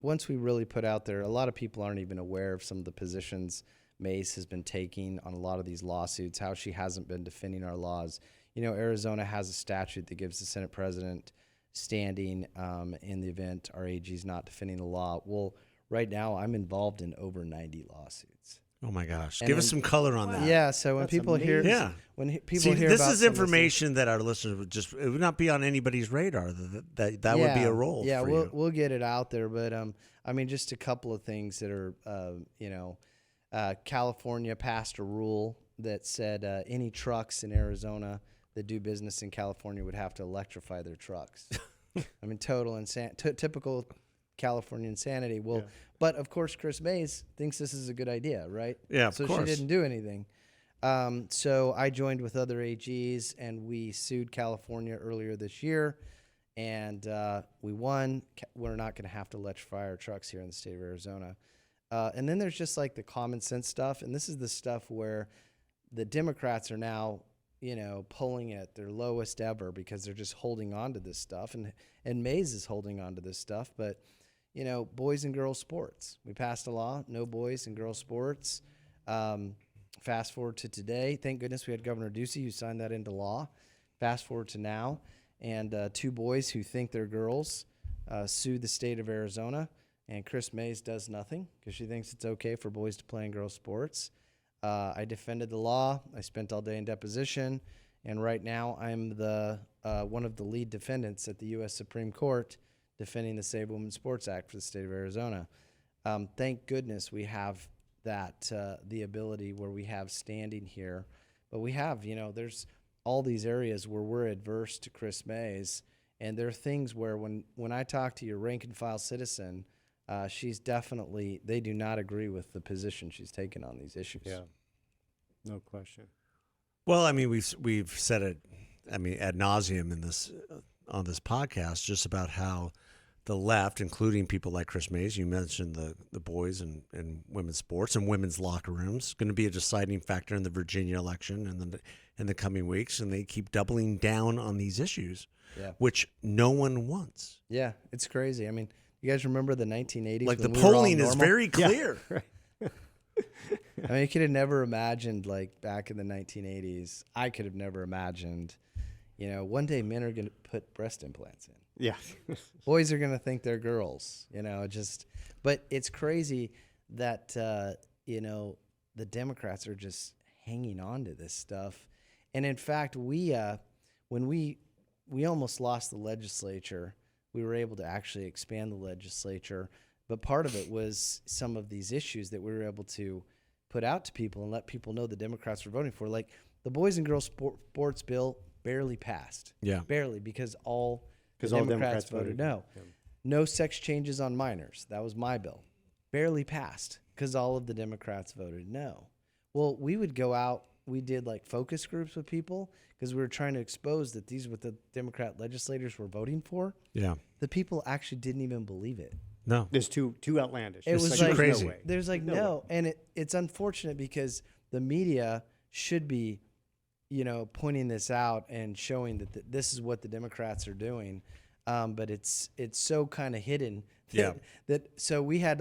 once we really put out there, a lot of people aren't even aware of some of the positions Mace has been taking on a lot of these lawsuits, how she hasn't been defending our laws. You know, Arizona has a statute that gives the Senate President standing in the event our AG is not defending the law. Well, right now I'm involved in over 90 lawsuits. Oh my gosh! And Give us some color on that. Yeah, so when people hear, people hear this about is information that our listeners it would not be on anybody's radar. That would be a role. Yeah, for we'll get it out there, but I mean, just a couple of things that are, California passed a rule that said any trucks in Arizona that do business in California would have to electrify their trucks. I mean, total typical California insanity. Well, but of course, Chris Mays thinks this is a good idea, right? Yeah, of so course. she didn't do anything. So I joined with other AGs, and we sued California earlier this year, and we won. We're not going to have to electrify our trucks here in the state of Arizona. And then there's just like the common sense stuff, and this is the stuff where the Democrats are now, pulling at their lowest ever because they're just holding on to this stuff, and Mays is holding on to this stuff, but boys and girls sports. We passed a law, no boys and girls sports. Fast forward to today. Thank goodness we had Governor Ducey who signed that into law. Fast forward to now, and two boys who think they're girls sued the state of Arizona, and Chris Mays does nothing because she thinks it's okay for boys to play in girls sports. I defended the law. I spent all day in deposition, and right now I'm the one of the lead defendants at the U.S. Supreme Court defending the Save Women's Sports Act for the state of Arizona. Thank goodness we have that, the ability where we have standing here. But we have, there's all these areas where we're adverse to Chris Mays, and there are things where when I talk to your rank and file citizen, they do not agree with the position she's taken on these issues. Yeah, no question. Well, I mean, we've said it, ad nauseum in this on this podcast, just about how the left, including people like Chris Mays, you mentioned the boys and women's sports and women's locker rooms, going to be a deciding factor in the Virginia election in the coming weeks, and they keep doubling down on these issues, which no one wants. Yeah, it's crazy. I mean, you guys remember the 1980s? Like the when we were all polling is normal? very clear. Yeah, right. I mean, you could have never imagined, like back in the 1980s, I could have never imagined, one day men are going to put breast implants in. Yeah. Boys are going to think they're girls, but it's crazy that, the Democrats are just hanging on to this stuff. And in fact, when we almost lost the legislature, we were able to actually expand the legislature. But part of it was some of these issues that we were able to put out to people and let people know the Democrats were voting for. Like the Boys and Girls Sports bill barely passed. Yeah. Barely, because all Democrats voted no. Yeah. No sex changes on minors. That was my bill. Barely passed because all of the Democrats voted no. Well, we would go out. We did like focus groups with people because we were trying to expose that these are what the Democrat legislators were voting for. Yeah. The people actually didn't even believe it. No. There's too outlandish. It was like crazy. No way. There's like no. And it's unfortunate because the media should be, pointing this out and showing that this is what the Democrats are doing. But it's so kind of hidden so we had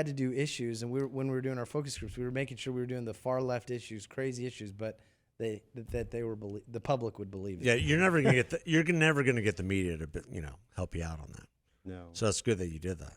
to do issues, and when we were doing our focus groups, we were making sure we were doing the far left issues, crazy issues, but the public would believe it. Yeah, you're never gonna get the media to help you out on that. No. So that's good that you did that.